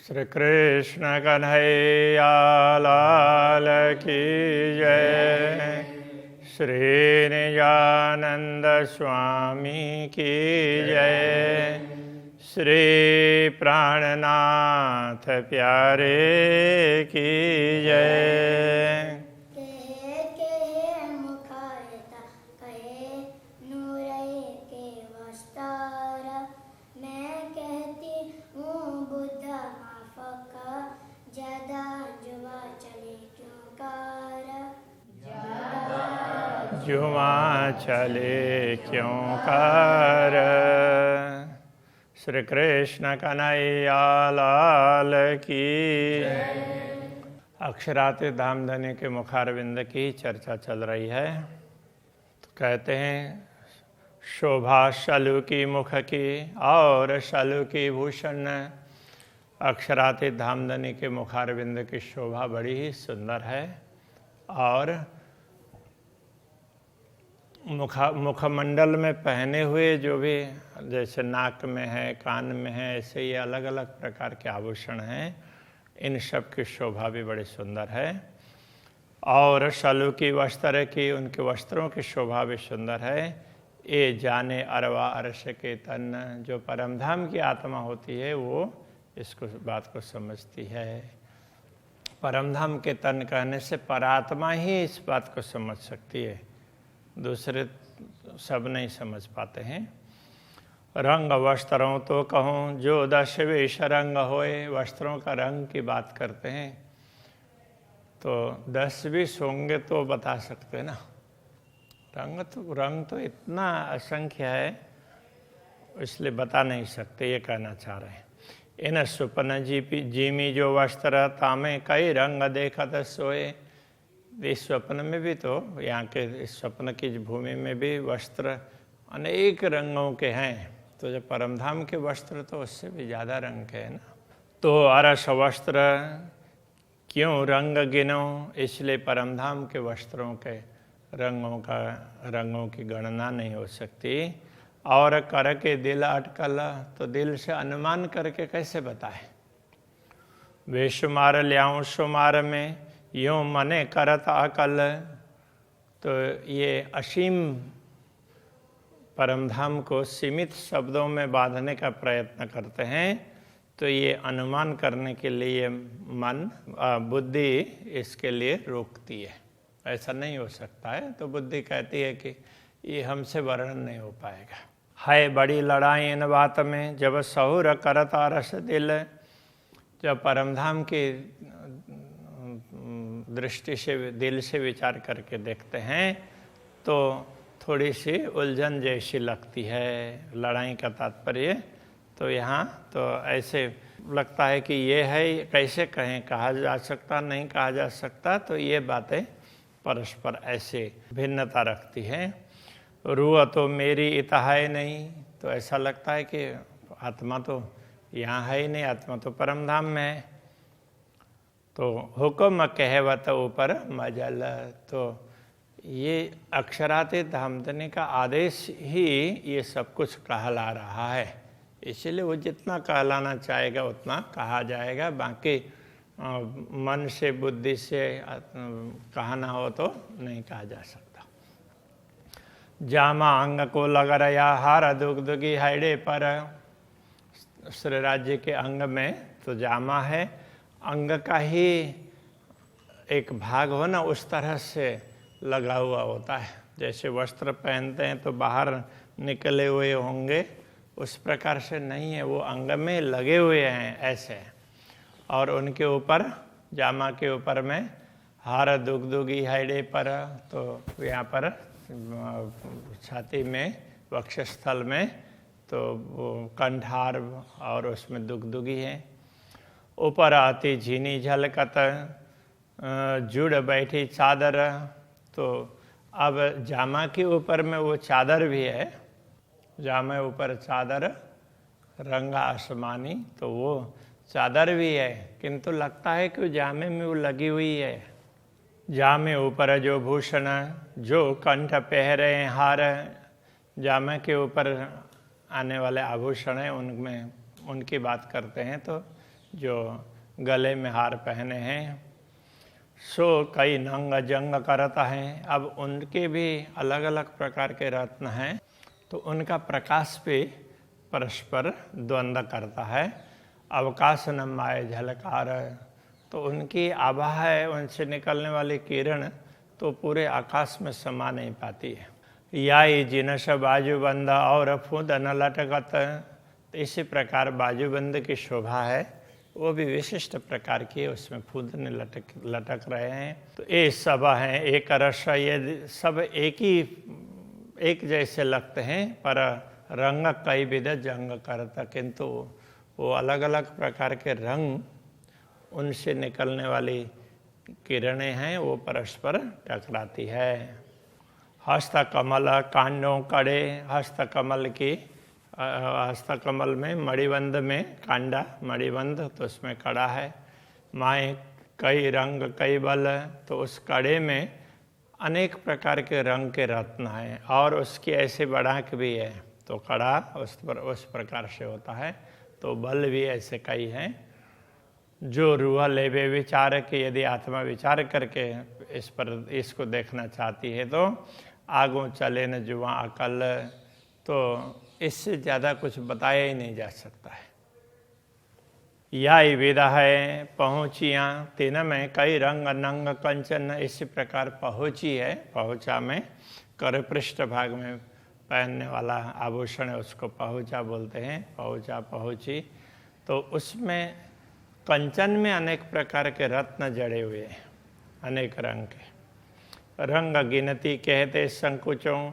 श्री कृष्ण कन्हैया लाल की जय। श्री निजानंद स्वामी की जय। श्री प्राणनाथ प्यारे की जय। जुआ चले क्यों कर। श्री कृष्ण कन्हैया लाल की। अक्षरातीत धामधनी के मुखारविंद की चर्चा चल रही है। तो कहते हैं शोभा शलु की मुख की और शलु की भूषण। अक्षरातीत धामधनी के मुखारविंद की शोभा बड़ी ही सुंदर है और मुखमंडल में पहने हुए जो भी जैसे नाक में है, कान में है, ऐसे ये अलग अलग प्रकार के आभूषण हैं। इन सब की शोभा भी बड़ी सुंदर है। और शलु की वस्त्र की, उनके वस्त्रों की शोभा भी सुंदर है। ये जाने अरवा अर्श के तन, जो परमधाम की आत्मा होती है वो इसको बात को समझती है। परमधाम के तन कहने से परात्मा ही इस बात को समझ सकती है, दूसरे सब नहीं समझ पाते हैं। रंग वस्त्रों तो कहूँ जो 10 वेश रंग होए। वस्त्रों का रंग की बात करते हैं तो 10 20 होंगे तो बता सकते हैं ना। रंग तो इतना असंख्य है इसलिए बता नहीं सकते, ये कहना चाह रहे हैं। इन सुपन जीमी जो वस्त्र तामे कई रंग देखत सोए। इस स्वप्न में भी तो यहाँ के इस स्वप्न की भूमि में भी वस्त्र अनेक रंगों के हैं, तो जो परमधाम के वस्त्र तो उससे भी ज़्यादा रंग के हैं ना। तो अरस वस्त्र क्यों रंग गिनो, इसलिए परमधाम के वस्त्रों के रंगों की गणना नहीं हो सकती। और कर के दिल अटकल, तो दिल से अनुमान करके कैसे बताए। बेशुमार ल्याऊं शुमार में यूँ मने करत अकल। तो ये असीम परमधाम को सीमित शब्दों में बांधने का प्रयत्न करते हैं, तो ये अनुमान करने के लिए बुद्धि इसके लिए रोकती है। ऐसा नहीं हो सकता है, तो बुद्धि कहती है कि ये हमसे वर्णन नहीं हो पाएगा। है बड़ी लड़ाई इन बात में जब सहुर करत रस दिल। जब परमधाम की दृष्टि से दिल से विचार करके देखते हैं तो थोड़ी सी उलझन जैसी लगती है। लड़ाई का तात्पर्य तो यहाँ तो ऐसे लगता है कि ये है, कैसे कहें, कहा जा सकता नहीं कहा जा सकता। तो ये बातें परस्पर ऐसे भिन्नता रखती हैं। रूह तो मेरी इता है नहीं, तो ऐसा लगता है कि आत्मा तो यहाँ है ही नहीं, आत्मा तो परमधाम में है। तो हुक्म कहवत ऊपर मजल, तो ये अक्षरातीत धामधनी का आदेश ही ये सब कुछ कहला रहा है। इसलिए वो जितना कहलाना चाहेगा उतना कहा जाएगा, बाकी मन से बुद्धि से कहना हो तो नहीं कहा जा सकता। जामा अंग को लग रहा हार दुगदुगी हैडे पर। श्री राज्य के अंग में तो जामा है, अंग का ही एक भाग हो ना, उस तरह से लगा हुआ होता है। जैसे वस्त्र पहनते हैं तो बाहर निकले हुए होंगे, उस प्रकार से नहीं है, वो अंग में लगे हुए हैं ऐसे। और उनके ऊपर जामा के ऊपर में हार दुगदुगी हैडे पर, तो यहाँ पर छाती में वक्षस्थल में तो वो कंठार और उसमें दुगदुगी है। ऊपर आती झीनी झलकत जुड़ बैठी चादर। तो अब जामा के ऊपर में वो चादर भी है, जामे ऊपर चादर रंगा आसमानी, तो वो चादर भी है, किंतु लगता है कि जामे में वो लगी हुई है। जामे ऊपर जो भूषण जो कंठ पहरे हार। जामे के ऊपर आने वाले आभूषण हैं उनमें उनकी बात करते हैं तो जो गले में हार पहने हैं। सो कई नंग जंग करता है। अब उनके भी अलग अलग प्रकार के रत्न हैं, तो उनका प्रकाश पे परस्पर द्वंद्व करता है। अवकाश न माय झलकार, तो उनकी आभा है, उनसे निकलने वाली किरण तो पूरे आकाश में समा नहीं पाती है। याई जिनस बाजूबंद और फूद न लटकत, इसी प्रकार बाजूबंद की शोभा है, वो भी विशिष्ट प्रकार की है, उसमें फूदने लटक रहे हैं। तो ये सब हैं एक रस, ये सब एक जैसे लगते हैं, पर रंग कई विध जंग करता, किंतु वो अलग अलग प्रकार के रंग, उनसे निकलने वाली किरणें हैं, वो परस्पर टकराती है। हस्त कमल कांडों कड़े, हस्तकमल में मणिबंध में कांडा मणिबंध, तो उसमें कड़ा है। माए कई रंग कई बल, तो उस कड़े में अनेक प्रकार के रंग के रत्न हैं, और उसकी ऐसे बढ़ाक भी है, तो कड़ा उस प्रकार से होता है, तो बल भी ऐसे कई हैं। जो रूह लेवे विचार के, यदि आत्मा विचार करके इसको देखना चाहती है तो आगों चले न जुआ अकल, तो इससे ज़्यादा कुछ बताया ही नहीं जा सकता है। यह विधा है पहुँचियाँ तीन में कई रंग नंग कंचन, इसी प्रकार पहुँची है, पहुँचा में कर पृष्ठ भाग में पहनने वाला आभूषण है, उसको पहुँचा बोलते हैं, पहुँचा पहुँची। तो उसमें कंचन में अनेक प्रकार के रत्न जड़े हुए हैं, अनेक रंग के। रंग गिनती कहते संकोचों,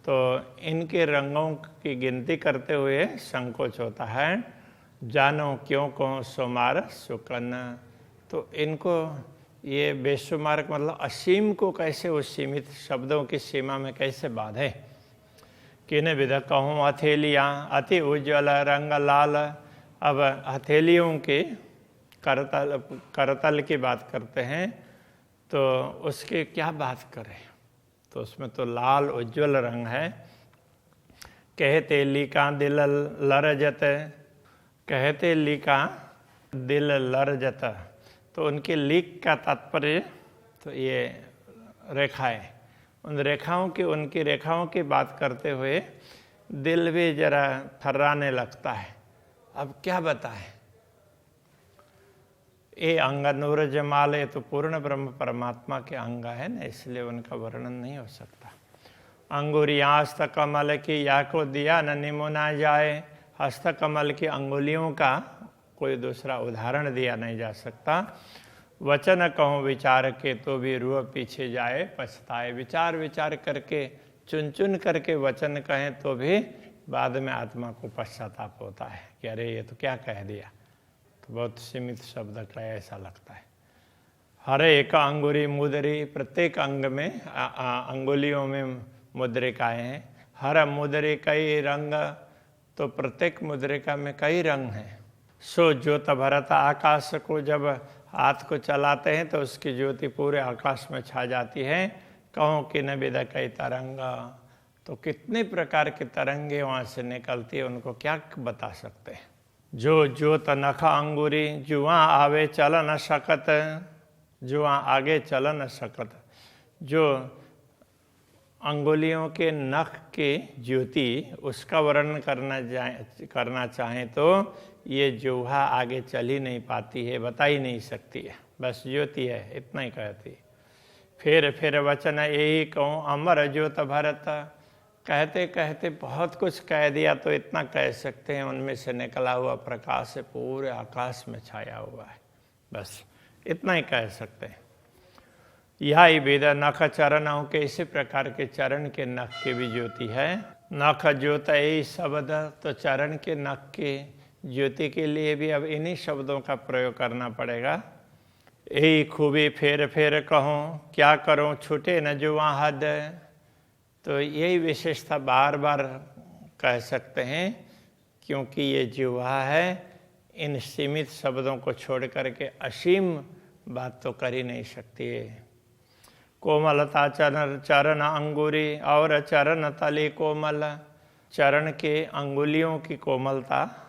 तो इनके रंगों की गिनती करते हुए संकोच होता है। जानो क्यों को सुमार सुकन, तो इनको ये बेशुमार मतलब असीम को कैसे उस सीमित शब्दों की सीमा में कैसे बांधे। किन विध कहूँ हथेलियाँ अति उज्ज्वल रंग लाल, अब हथेलियों के करतल की बात करते हैं, तो उसके क्या बात करें, तो उसमें तो लाल उज्ज्वल रंग है। कहते लिका दिल लरजत, कहते लिका दिल लरजत, तो उनके लिक का तात्पर्य तो ये रेखाएं, उनकी रेखाओं की बात करते हुए दिल भी जरा थर्राने लगता है। अब क्या बताएं, ये अंग नूर जमाल, ये तो पूर्ण ब्रह्म परमात्मा के अंग है ना, इसलिए उनका वर्णन नहीं हो सकता। अंगुरियाँ हस्तकमल की या को दिया न निमुना जाए, हस्तकमल की अंगुलियों का कोई दूसरा उदाहरण दिया नहीं जा सकता। वचन कहूँ विचार के, तो भी रूह पीछे जाए पछताए, विचार करके चुन चुन करके वचन कहें तो भी बाद में आत्मा को पश्चाताप होता है कि अरे ये तो क्या कह दिया, तो बहुत सीमित शब्द का ऐसा लगता है। हर एक अंगुरी मुद्री, प्रत्येक अंग में अंगुलियों में मुद्रिकाएँ हैं। हर मुद्री कई रंग, तो प्रत्येक मुद्रिका में कई रंग हैं। सो ज्योत भरत आकाश को, जब हाथ को चलाते हैं तो उसकी ज्योति पूरे आकाश में छा जाती है। कहो कि न विद कई तरंग, तो कितने प्रकार की तरंगे वहाँ से निकलती है, उनको क्या बता सकते हैं। जो ज्योत नखा अंगूरी, जुआ आवे चल न सकत, जुआ आगे चल न सकत, जो अंगुलियों के नख के ज्योति उसका वर्णन करना चाहें तो ये जुहा आगे चल ही नहीं पाती है, बता ही नहीं सकती है, बस ज्योति है, इतना ही कहती है। फिर वचन यही कहूँ अमर ज्योत भरत, कहते कहते बहुत कुछ कह दिया, तो इतना कह सकते हैं उनमें से निकला हुआ प्रकाश है पूरे आकाश में छाया हुआ है, बस इतना ही कह सकते हैं। यह वेद नख चरणों के, इसी प्रकार के चरण के नख की भी ज्योति है। नख ज्योत यही शब्द, तो चरण के नख के ज्योति के लिए भी अब इन्हीं शब्दों का प्रयोग करना पड़ेगा। यही खूबी फेर कहूँ क्या करूँ छूटे न जुआ हद, तो यही विशेषता बार बार कह सकते हैं, क्योंकि ये जुआ है, इन सीमित शब्दों को छोड़ करके असीम बात तो कर ही नहीं सकती है। कोमलता चरण अंगुरी और चरण तले कोमल, चरण के अंगुलियों की कोमलता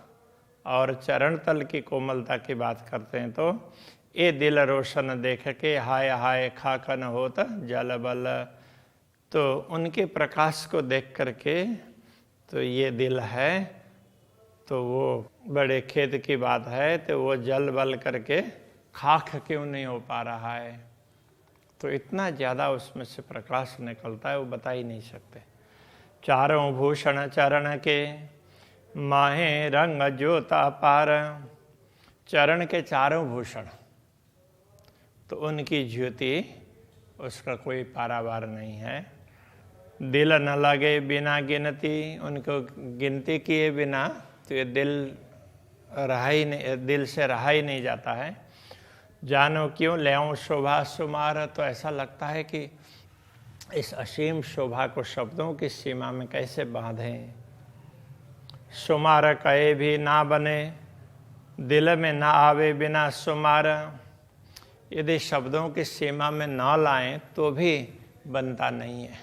और चरण तल की कोमलता की बात करते हैं तो ये दिल रोशन देख के हाय हाय खाकन होत जल बल। तो उनके प्रकाश को देख करके तो ये दिल है, तो वो बड़े खेद की बात है, तो वो जल बल करके खाक क्यों नहीं हो पा रहा है। तो इतना ज़्यादा उसमें से प्रकाश निकलता है, वो बता ही नहीं सकते। चारों भूषण चरण के माहे रंग ज्योता पार। चरण के चारों भूषण, तो उनकी ज्योति उसका कोई पारावार नहीं है। दिल न लगे बिना गिनती, उनको गिनती किए बिना तो ये दिल से रहा ही नहीं जाता है। जानो क्यों लेऊं शोभा सुमार, तो ऐसा लगता है कि इस असीम शोभा को शब्दों की सीमा में कैसे बांधें। सुमार कहे भी ना बने, दिल में ना आवे बिना सुमार। यदि शब्दों की सीमा में ना लाएं तो भी बनता नहीं है,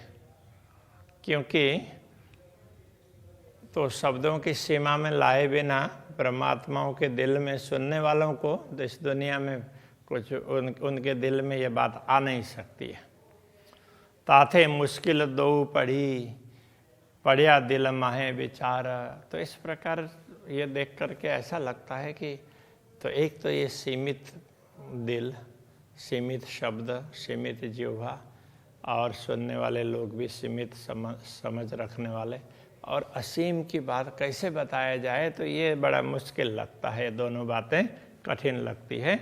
क्योंकि तो शब्दों की सीमा में लाए बिना परमात्माओं के दिल में सुनने वालों को इस दुनिया में कुछ उनके दिल में ये बात आ नहीं सकती है। ताथे मुश्किल दो पढ़िया दिल माहे विचार। तो इस प्रकार ये देख करके ऐसा लगता है कि तो एक तो ये सीमित दिल, सीमित शब्द, सीमित जिह्वा, और सुनने वाले लोग भी सीमित समझ रखने वाले, और असीम की बात कैसे बताया जाए, तो ये बड़ा मुश्किल लगता है। दोनों बातें कठिन लगती है।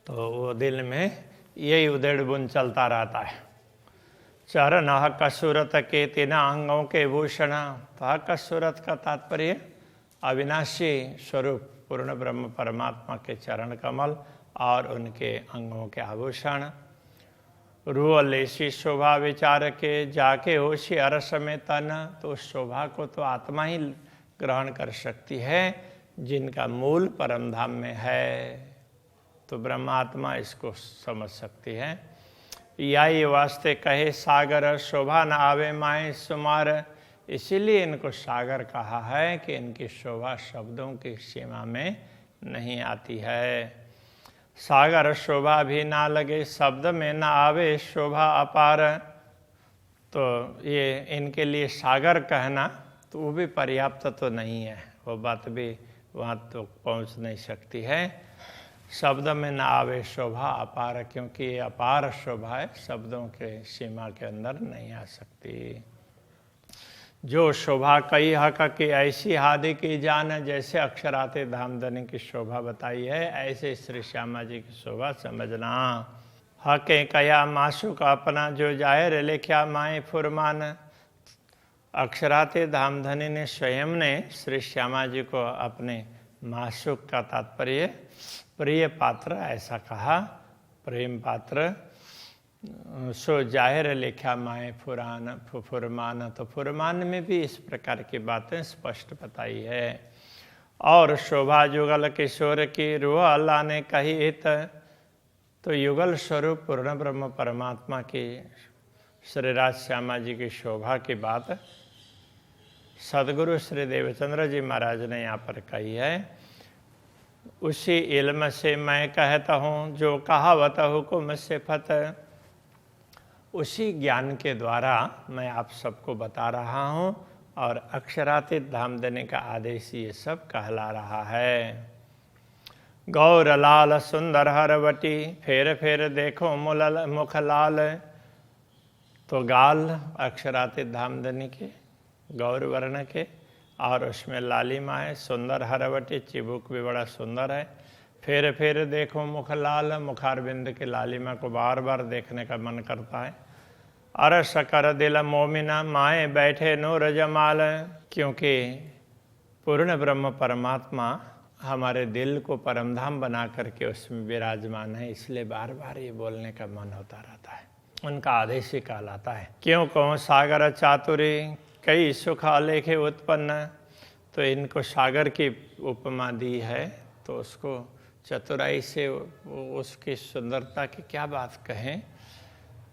तो वो दिल में यही उधेड़ बुन चलता रहता है। चरण हक सूरत के तीना अंगों के भूषण। तो हक सूरत का तात्पर्य अविनाशी स्वरूप पूर्ण ब्रह्म परमात्मा के चरण कमल और उनके अंगों के आभूषण। रूह लेसी शोभा विचार के जाके होशी अरस में तन। तो उस शोभा को तो आत्मा ही ग्रहण कर सकती है जिनका मूल परम धाम में है, तो ब्रह्मात्मा इसको समझ सकती है। यही वास्ते कहे सागर शोभा न आवे माए सुमार। इसीलिए इनको सागर कहा है कि इनकी शोभा शब्दों की सीमा में नहीं आती है। सागर शोभा भी ना लगे शब्द में ना आवे शोभा अपार। तो ये इनके लिए सागर कहना तो वो भी पर्याप्त तो नहीं है, वो बात भी वहाँ तो पहुँच नहीं सकती है। शब्द में ना आवे शोभा अपार, क्योंकि ये अपार शोभा है, शब्दों के सीमा के अंदर नहीं आ सकती। जो शोभा कई हक की ऐसी हादि की जान। जैसे अक्षराते धामधनी की शोभा बताई है, ऐसे श्री श्यामा जी की शोभा समझना। हके कया मासु का अपना जो जाहिर लिख्या माए फुरमान। अक्षराते धामधनी ने स्वयं ने श्री श्यामा जी को अपने मासुक का तात्पर्य प्रिय पात्र ऐसा कहा, प्रेम पात्र। सो जाहिर लिखा माए फुरमान। तो फुरमान में भी इस प्रकार की बातें स्पष्ट बताई है। और शोभा युगल किशोर की रूह अल्लाह ने कही हित। तो युगल स्वरूप पूर्ण ब्रह्म परमात्मा की श्री राज श्यामा जी की शोभा की बात सदगुरु श्री देवचंद्र जी महाराज ने यहाँ पर कही है। उसी इल्म से मैं कहता हूँ जो कहावत हुकुम से फत। उसी ज्ञान के द्वारा मैं आप सबको बता रहा हूँ और अक्षरातीत धाम देने का आदेश ये सब कहला रहा है। गौर लाल सुंदर हरवटी फेर फेर देखो मुख लाल। तो गाल अक्षरातीत धाम देने के गौर वर्ण के और उसमें लालिमा है, सुंदर हरवटी, चिबुक भी बड़ा सुंदर है। फेर फेर देखो मुख लाल, मुखारबिंद के लालिमा को बार बार देखने का मन करता है। अरस कर दिल मोमिना माए बैठे नूर जमाल। क्योंकि पूर्ण ब्रह्म परमात्मा हमारे दिल को परमधाम बना करके उसमें विराजमान है, इसलिए बार बार ये बोलने का मन होता रहता है। उनका आदेश ही कहलाता है। क्यों कहो सागर चातुरी कई सुख आलेखे उत्पन्न। तो इनको सागर की उपमा दी है, तो उसको चतुराई से उसकी सुंदरता की क्या बात कहें।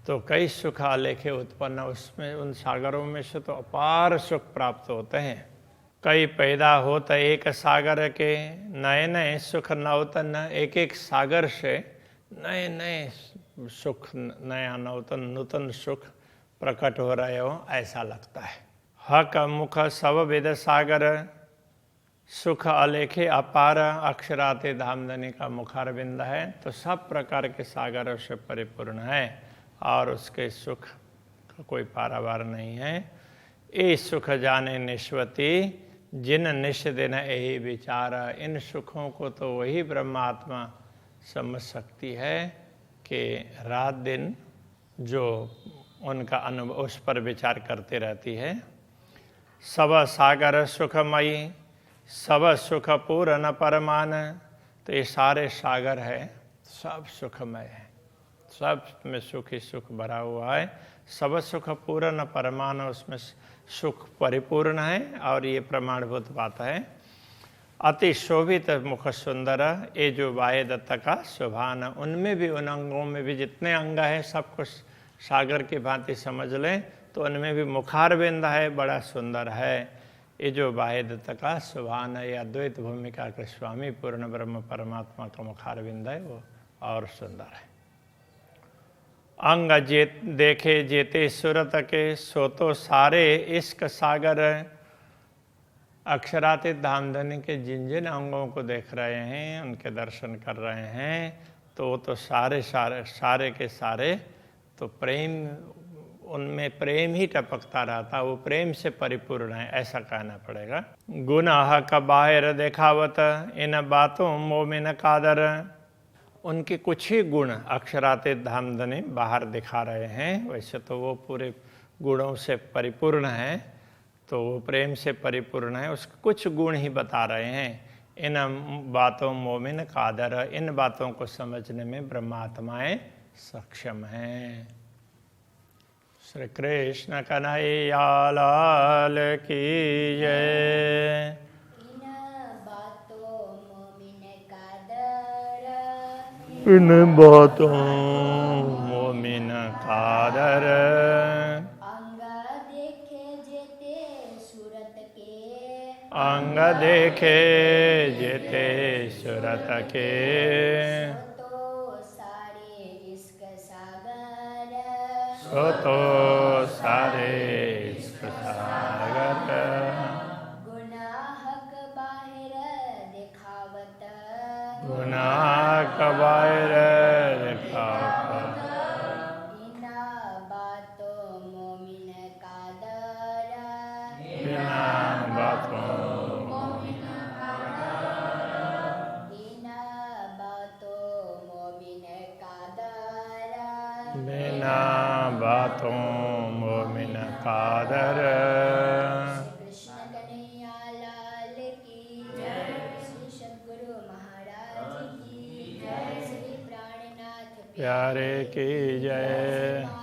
तो कई सुख आलेखे उत्पन्न, उसमें उन सागरों में से तो अपार सुख प्राप्त होते हैं। कई पैदा होत एक सागर के, नए नए सुख नवतन। एक एक सागर से नए नए सुख, नया नवतन नूतन सुख प्रकट हो रहे हो ऐसा लगता है। हक मुख सब वेद सागर, सुख अलेखे अपार। अक्षराते धामधनी का मुखारविंद है तो सब प्रकार के सागरों से परिपूर्ण है और उसके सुख का कोई पारावार नहीं है। ये सुख जाने निष्वती, जिन निश दिन यही विचार। इन सुखों को तो वही ब्रह्मात्मा समझ सकती है कि रात दिन जो उनका अनुभव उस पर विचार करते रहती है। सब सागर सुखमयी, सब सुख पूर्ण परमान। तो ये सारे सागर है, सब सुखमय है, सब में सुख ही सुख भरा हुआ है। सब सुख पूर्ण परमान, उसमें सुख परिपूर्ण है और ये प्रमाणभूत बात है। अति शोभित मुख सुंदर, ये जो बाह्य दत्त का शोभान, उनमें भी उन अंगों में भी जितने अंग हैं सब कुछ सागर की भांति समझ लें तो उनमें भी मुखारविंद है, बड़ा सुंदर है। ये जो बाह्य दत्त का शोभान है, या अद्वैत भूमिका के स्वामी पूर्ण ब्रह्म परमात्मा का मुखारविंद है, वो और सुंदर है। अंग देखे जेते सुरत के, सो तो सारे इश्क सागर। अक्षरातीत धामधनी के जिन जिन अंगों को देख रहे हैं, उनके दर्शन कर रहे हैं, तो वो तो सारे के सारे तो प्रेम, उनमें प्रेम ही टपकता रहता, वो प्रेम से परिपूर्ण है ऐसा कहना पड़ेगा। गुनाह का बाहर देखावत, इन बातों मोमिन कादर। उनके कुछ ही गुण अक्षरातीत धामधनी बाहर दिखा रहे हैं, वैसे तो वो पूरे गुणों से परिपूर्ण है, तो वो प्रेम से परिपूर्ण है, उसके कुछ गुण ही बता रहे हैं। इन बातों मोमिन कादर, इन बातों को समझने में ब्रह्मात्माएं सक्षम हैं। श्री कृष्ण कन्हैया लाल की जय। इन बातों मोमिन कादर, अंग देखे जेते सूरत के। सो तो सारे इश्क सागर। गुनाह का बाहर दिखावत, गुनाह का बाहर दिखावत। बिना बातों मोमिन कादर, बिना बातों मोमिन कादर, बिना बातों मोमिन कादर, बिना बातों मोमिन कादर। कृष्ण कन्हैया लाल की जय। श्री सद्गुरु महाराज की जय। श्री प्राणनाथ प्यारे की जय।